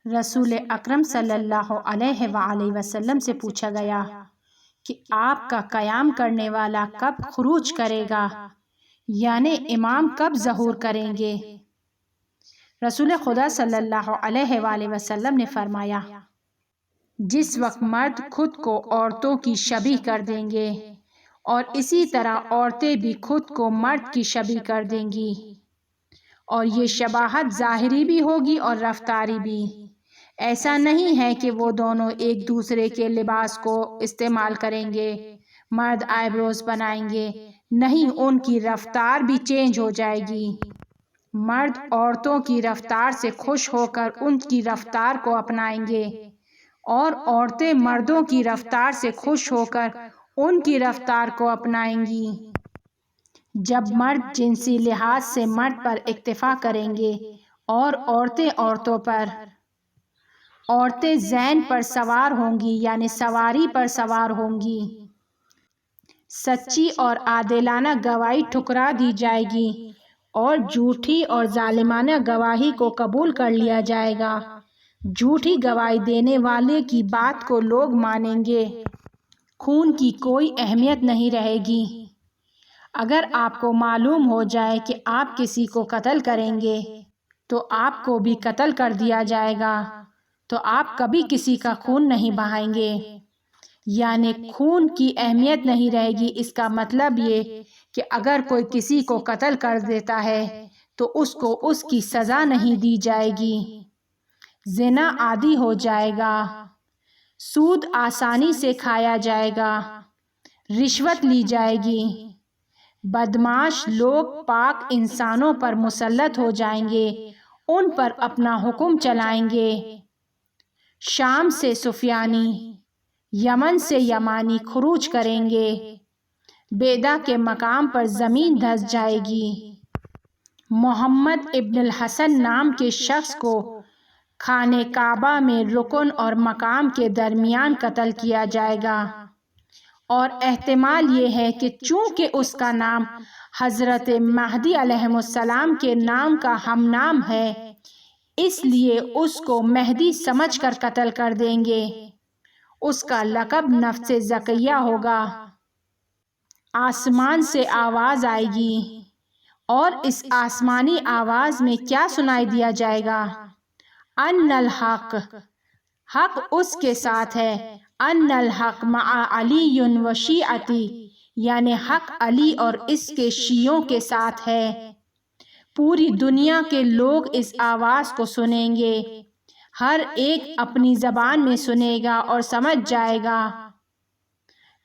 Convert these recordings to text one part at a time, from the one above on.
رسول اکرم صلی اللہ علیہ وآلہ وسلم سے پوچھا گیا کہ آپ کا قیام کرنے والا کب خروج کرے گا، یعنی امام کب ظہور کریں گے؟ رسول خدا صلی اللہ علیہ وآلہ وسلم نے فرمایا، جس وقت مرد خود کو عورتوں کی شبیہ کر دیں گے اور اسی طرح عورتیں بھی خود کو مرد کی شبیہ کر دیں گی، اور یہ شباہت ظاہری بھی ہوگی اور رفتاری بھی۔ ایسا نہیں ہے کہ وہ دونوں ایک دوسرے کے لباس کو استعمال کریں گے، مرد آئی بروز بنائیں گے، نہیں، ان کی رفتار بھی چینج ہو جائے گی۔ مرد عورتوں کی رفتار سے خوش ہو کر ان کی رفتار کو اپنائیں گے اور عورتیں مردوں کی رفتار سے خوش ہو کر ان کی رفتار کو اپنائیں گی۔ جب مرد جنسی لحاظ سے مرد پر اکتفا کریں گے اور عورتیں عورتوں پر، عورتیں زین پر سوار ہوں گی یعنی سواری پر سوار ہوں گی، سچی اور عادلانہ گواہی ٹھکرا دی جائے گی اور جھوٹی اور ظالمانہ گواہی کو قبول کر لیا جائے گا۔ جھوٹی گواہی دینے والے کی بات کو لوگ مانیں گے، خون کی کوئی اہمیت نہیں رہے گی۔ اگر آپ کو معلوم ہو جائے کہ آپ کسی کو قتل کریں گے تو آپ کو بھی قتل کر دیا جائے گا، تو آپ کبھی کسی کا خون نہیں بہائیں گے، یعنی خون کی اہمیت نہیں رہے گی۔ اس کا مطلب یہ کہ اگر کوئی کسی کو قتل کر دیتا ہے تو اس کو اس کی سزا نہیں دی جائے گی، زنا عادی ہو جائے گا، سود آسانی سے کھایا جائے گا، رشوت لی جائے گی، بدمعاش لوگ پاک انسانوں پر مسلط ہو جائیں گے، ان پر اپنا حکم چلائیں گے۔ شام سے سفیانی، یمن سے یمانی خروج کریں گے، بیدا کے مقام پر زمین دھس جائے گی۔ محمد ابن الحسن نام کے شخص کو خانہ کعبہ میں رکن اور مقام کے درمیان قتل کیا جائے گا، اور احتمال یہ ہے کہ چونکہ اس کا نام حضرت مہدی علیہ السلام کے نام کا ہم نام ہے، اس لیے اس کو مہدی سمجھ کر قتل کر دیں گے۔ اس کا لقب نفس زکیہ ہوگا۔ آسمان سے آواز آئے گی، اور اس آسمانی آواز میں کیا سنائی دیا جائے گا؟ ان الحق، حق اس کے ساتھ ہے، ان الحق مع علی و شیعتی، یعنی حق علی اور اس کے شیعوں کے ساتھ ہے۔ پوری دنیا کے لوگ اس آواز کو سنیں گے، ہر ایک اپنی زبان میں سنے گا اور سمجھ جائے گا۔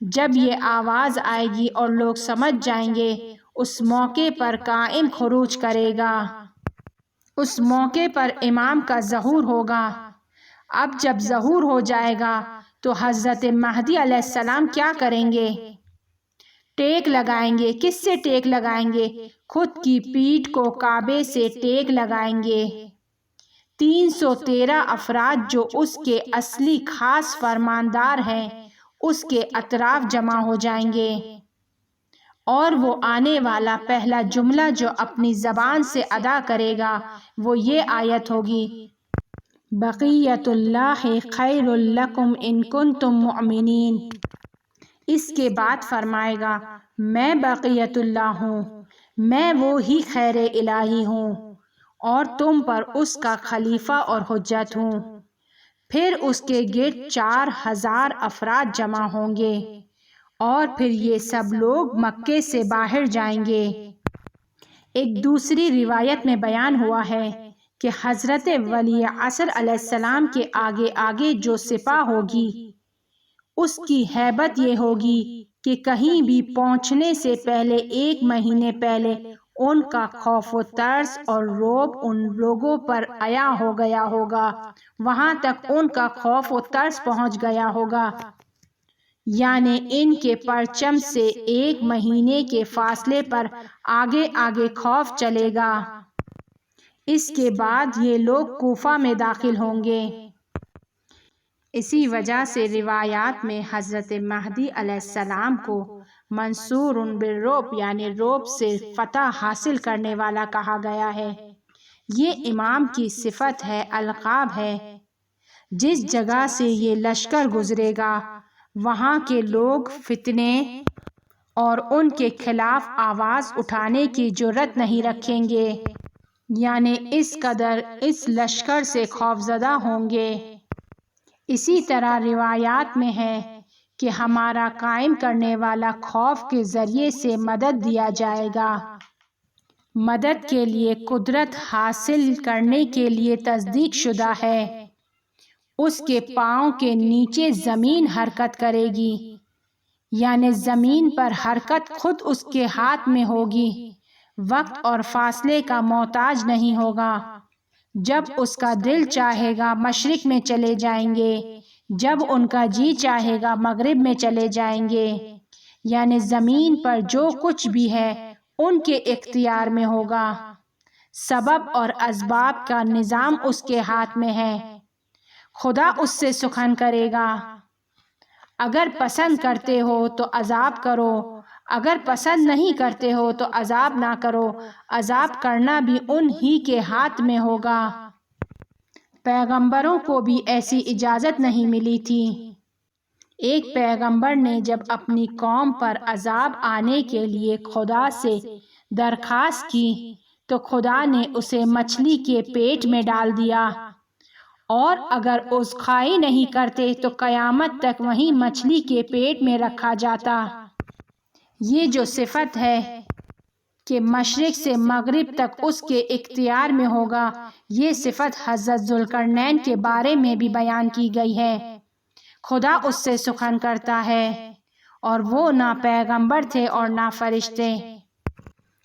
جب یہ آواز آئے گی اور لوگ سمجھ جائیں گے، اس موقع پر قائم خروج کرے گا۔ اس موقع پر امام کا ظہور ہوگا۔ اب جب ظہور ہو جائے گا تو حضرت مہدی علیہ السلام کیا کریں گے؟ ٹیک لگائیں گے۔ کس سے ٹیک لگائیں گے؟ خود کی پیٹھ کو کعبے سے ٹیک لگائیں گے۔ 313 افراد جو اس کے اصلی خاص فرماندار ہیں، اس کے اطراف جمع ہو جائیں گے، اور وہ آنے والا پہلا جملہ جو اپنی زبان سے ادا کرے گا وہ یہ آیت ہوگی، بقیت اللہ خیر لکم ان کنتم مؤمنین۔ اس کے بعد فرمائے گا، میں بقیت اللہ ہوں، میں وہی خیر الہی ہوں اور تم پر اس کا خلیفہ اور حجت ہوں۔ پھر اس کے گرد 4000 افراد جمع ہوں گے، اور پھر یہ سب لوگ مکے سے باہر جائیں گے۔ ایک دوسری روایت میں بیان ہوا ہے کہ حضرت ولی عصر علیہ السلام کے آگے آگے جو سپاہ ہوگی، اس کی ہیبت یہ ہوگی کہ کہیں بھی پہنچنے سے پہلے 1 مہینے پہلے ان کا خوف و ترس اور رعب ان لوگوں پر عیاں ہو گیا ہوگا، وہاں تک ان کا خوف و ترس پہنچ گیا ہوگا، یعنی ان کے پرچم سے 1 مہینے کے فاصلے پر آگے آگے خوف چلے گا۔ اس کے بعد یہ لوگ کوفہ میں داخل ہوں گے۔ اسی وجہ سے روایات میں حضرت مہدی علیہ السلام کو منصور بالرعب، یعنی رعب سے فتح حاصل کرنے والا کہا گیا ہے۔ یہ امام کی صفت ہے، القاب ہے۔ جس جگہ سے یہ لشکر گزرے گا وہاں کے لوگ فتنے اور ان کے خلاف آواز اٹھانے کی جرأت نہیں رکھیں گے، یعنی اس قدر اس لشکر سے خوفزدہ ہوں گے۔ اسی طرح روایات میں ہے کہ ہمارا قائم کرنے والا خوف کے ذریعے سے مدد دیا جائے گا۔ مدد کے لیے قدرت حاصل کرنے کے لیے تصدیق شدہ ہے، اس کے پاؤں کے نیچے زمین حرکت کرے گی، یعنی زمین پر حرکت خود اس کے ہاتھ میں ہوگی، وقت اور فاصلے کا محتاج نہیں ہوگا۔ جب اس کا دل چاہے گا مشرق میں چلے جائیں گے، جب ان کا جی چاہے گا مغرب میں چلے جائیں گے، یعنی زمین پر جو کچھ بھی ہے ان کے اختیار میں ہوگا۔ سبب اور اسباب کا نظام اس کے ہاتھ میں ہے، خدا اس سے سخن کرے گا۔ اگر پسند کرتے ہو تو عذاب کرو، اگر پسند نہیں کرتے ہو تو عذاب نہ کرو، عذاب کرنا بھی ان ہی کے ہاتھ میں ہوگا۔ پیغمبروں کو بھی ایسی اجازت نہیں ملی تھی۔ ایک پیغمبر نے جب اپنی قوم پر عذاب آنے کے لیے خدا سے درخواست کی تو خدا نے اسے مچھلی کے پیٹ میں ڈال دیا، اور اگر عذرخواہی نہیں کرتے تو قیامت تک وہیں مچھلی کے پیٹ میں رکھا جاتا۔ یہ جو صفت ہے کہ مشرق سے مغرب تک اس کے اختیار میں ہوگا، یہ صفت حضرت ذوالقرنین کے بارے میں بھی بیان کی گئی ہے۔ خدا اس سے سخن کرتا ہے، اور وہ نہ پیغمبر تھے اور نہ فرشتے۔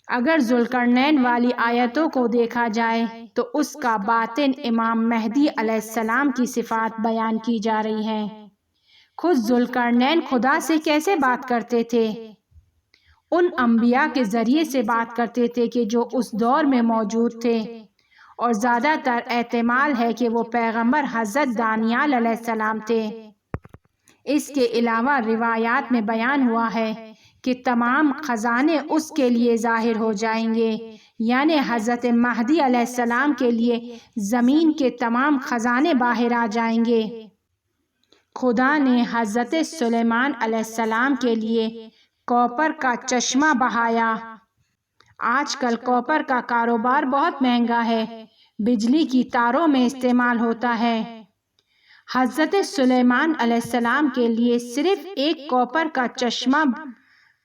اگر ذوالقرنین والی آیتوں کو دیکھا جائے تو اس کا باطن امام مہدی علیہ السلام کی صفات بیان کی جا رہی ہیں۔ خود ذوالقرنین خدا سے کیسے بات کرتے تھے؟ ان انبیاء کے ذریعے سے بات کرتے تھے کہ جو اس دور میں موجود تھے، اور زیادہ تر احتمال ہے کہ وہ پیغمبر حضرت دانیال علیہ السلام تھے۔ اس کے علاوہ روایات میں بیان ہوا ہے کہ تمام خزانے اس کے لیے ظاہر ہو جائیں گے، یعنی حضرت مہدی علیہ السلام کے لیے زمین کے تمام خزانے باہر آ جائیں گے۔ خدا نے حضرت سلیمان علیہ السلام کے لیے کوپر کا چشمہ بہایا۔ آج کل کوپر کا کاروبار بہت مہنگا ہے، بجلی کی تاروں میں استعمال ہوتا ہے۔ حضرت سلیمان علیہ السلام کے لیے صرف ایک کوپر کا چشمہ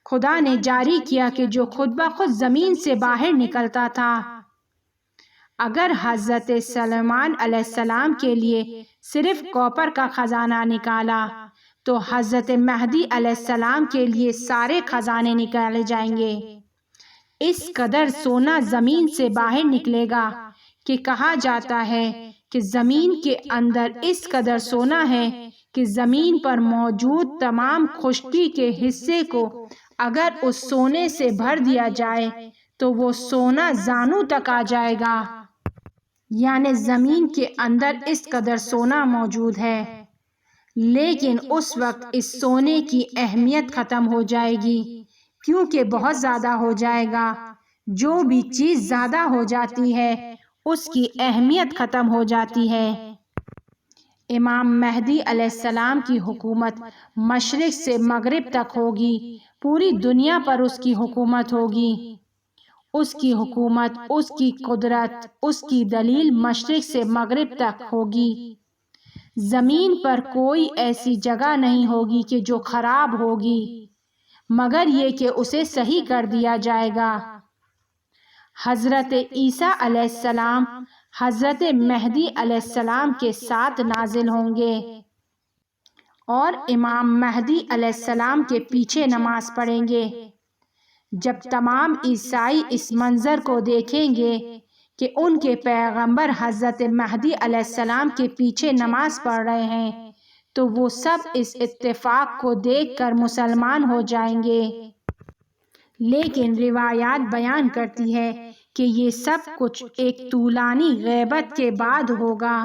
خدا نے جاری کیا کہ جو خود بخود زمین سے باہر نکلتا تھا۔ اگر حضرت سلیمان علیہ السلام کے لیے صرف کوپر کا خزانہ نکالا تو حضرت مہدی علیہ السلام کے لیے سارے خزانے نکالے جائیں گے۔ اس قدر سونا زمین سے باہر نکلے گا کہ کہا جاتا ہے کہ زمین کے اندر اس قدر سونا ہے کہ زمین پر موجود تمام خشکی کے حصے کو اگر اس سونے سے بھر دیا جائے تو وہ سونا زانو تک آ جائے گا، یعنی زمین کے اندر اس قدر سونا موجود ہے۔ لیکن اس وقت اس سونے کی اہمیت ختم ہو جائے گی، کیونکہ بہت زیادہ ہو جائے گا۔ جو بھی چیز زیادہ ہو جاتی ہے اس کی اہمیت ختم ہو جاتی ہے۔ امام مہدی علیہ السلام کی حکومت مشرق سے مغرب تک ہوگی، پوری دنیا پر اس کی حکومت ہوگی۔ اس کی حکومت، اس کی قدرت، اس کی دلیل مشرق سے مغرب تک ہوگی۔ زمین پر کوئی ایسی جگہ نہیں ہوگی کہ جو خراب ہوگی، مگر یہ کہ اسے صحیح کر دیا جائے گا۔ حضرت عیسیٰ علیہ السلام حضرت مہدی علیہ السلام کے ساتھ نازل ہوں گے، اور امام مہدی علیہ السلام کے پیچھے نماز پڑھیں گے۔ جب تمام عیسائی اس منظر کو دیکھیں گے کہ ان کے پیغمبر حضرت مہدی علیہ السلام کے پیچھے نماز پڑھ رہے ہیں تو وہ سب اس اتفاق کو دیکھ کر مسلمان ہو جائیں گے۔ لیکن روایات بیان کرتی ہے کہ یہ سب کچھ ایک طولانی غیبت کے بعد ہوگا۔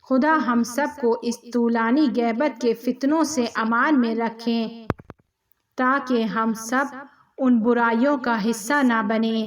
خدا ہم سب کو اس طولانی غیبت کے فتنوں سے امان میں رکھیں تاکہ ہم سب ان برائیوں کا حصہ نہ بنیں۔